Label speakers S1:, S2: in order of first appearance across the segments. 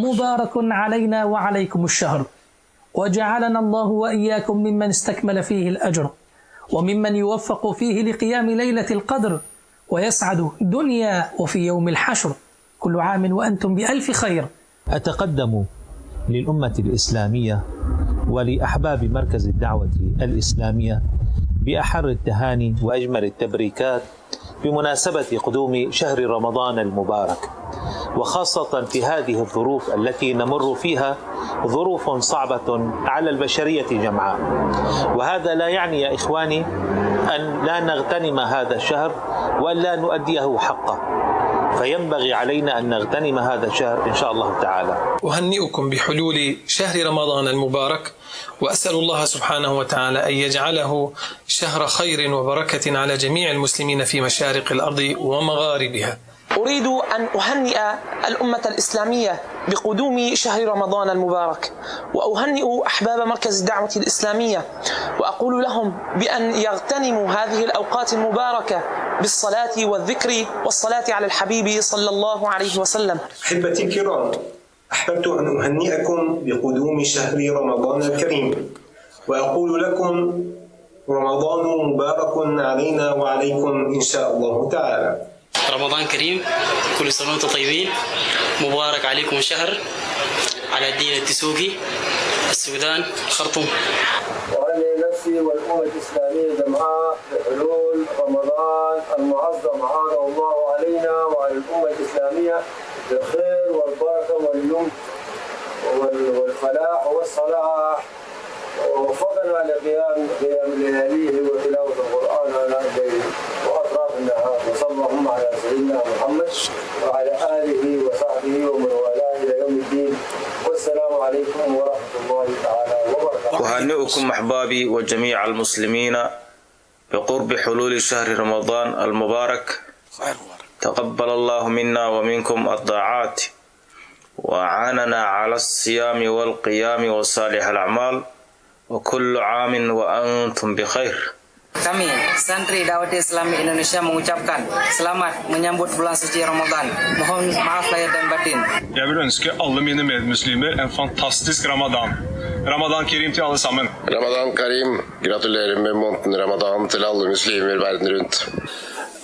S1: مبارك علينا وعليكم الشهر، وجعلنا الله وإياكم ممن استكمل فيه الأجر، وممن يوفق فيه لقيام ليلة القدر ويسعد دنيا وفي يوم الحشر. كل عام وأنتم بألف خير.
S2: أتقدم للأمة الإسلامية ولأحباب مركز الدعوة الإسلامية بأحر التهاني وأجمل التبريكات بمناسبة قدوم شهر رمضان المبارك، وخاصة في هذه الظروف التي نمر فيها، ظروف صعبة على البشرية جمعاء. وهذا لا يعني يا إخواني أن لا نغتنم هذا الشهر وأن لا نؤديه حقه، فينبغي علينا أن نغتنم هذا الشهر إن شاء الله تعالى.
S3: أهنئكم بحلول شهر رمضان المبارك، وأسأل الله سبحانه وتعالى أن يجعله شهر خير وبركة على جميع المسلمين في مشارق الأرض ومغاربها.
S4: أريد أن أهنئ الأمة الإسلامية بقدوم شهر رمضان المبارك، وأهنئ أحباب مركز الدعوة الإسلامية، وأقول لهم بأن يغتنموا هذه الأوقات المباركة بالصلاة والذكر والصلاة على الحبيب صلى الله عليه وسلم.
S5: أحبتي الكرام، أحببت أن أهنئكم بقدوم شهر رمضان الكريم، وأقول لكم رمضان مبارك علينا وعليكم إن شاء الله تعالى.
S6: رمضان كريم، كل سنة وانتم طيبين، مبارك عليكم الشهر، على الدين الدسوقي، السودان، الخرطوم.
S7: وأهنئ نفسي والأمة الإسلامية جمعاء بحلول رمضان المعظم، أعانه الله علينا وعلى الأمة الإسلامية بالخير والبركة واليمن والفلاح والصلاح، ووفقنا لقيام لياليه وتلاوة القرآن على الليل وأطراف النهار. وصلى اللهم على سيدنا محمد وعلى آله وصحبه ومن والاه إلى يوم الدين، والسلام عليكم ورحمة الله تعالى وبركاته.
S8: أهنئكم أحبابي وجميع المسلمين بقرب حلول شهر رمضان المبارك. تقبل الله منا ومنكم الطاعات، وأعاننا على الصيام والقيام وصالح الأعمال، وكل عام وأنتم بخير.
S9: Kami, Santri Dawat Islam Indonesia mengucapkan selamat menyambut bulan suci Ramadan. Mohon maaf lahir dan batin.
S10: Jeg vil ønske alle mine medmuslimer en fantastisk Ramadan. Ramadan Kerim til alle sammen.
S11: Ramadan Karim. Gratulerer med måneden Ramadan til alle muslimer verden rundt.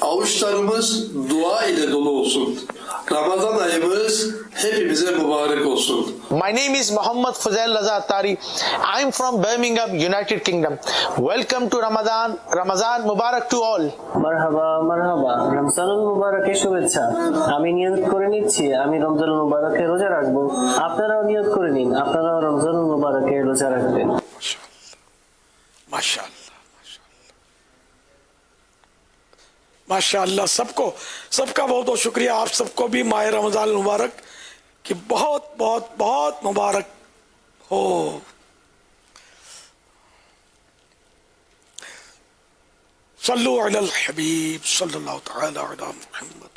S12: Avuçlarımız dua ile dolu olsun. Ramazan ayımız hepimize mübarek olsun.
S13: My name is Muhammad Fuzail Raza Attari. I am from Birmingham, United Kingdom. Welcome to Ramadan. Ramazan Mubarak to all.
S14: মারহাবা মারহাবা, রমজানুল মুবারকের শুভেচ্ছা। আমি নিয়ত করে নিচ্ছি আমি রমজানুল মুবারকে রোজা রাখবো। আপনারাও নিয়ত করে নিন, আপনারাও রমজানুল মুবারকে রোজা রাখবেন।
S12: माशाअल्लाह माशाअल्लाह। सबका बहुत बहुत शुक्रिया। आप सबको भी माह रमजान मुबारक कि बहुत बहुत बहुत मुबारक हो। सल्लु अलल हबीब सल्लल्लाहु तआला अला मुहम्मद।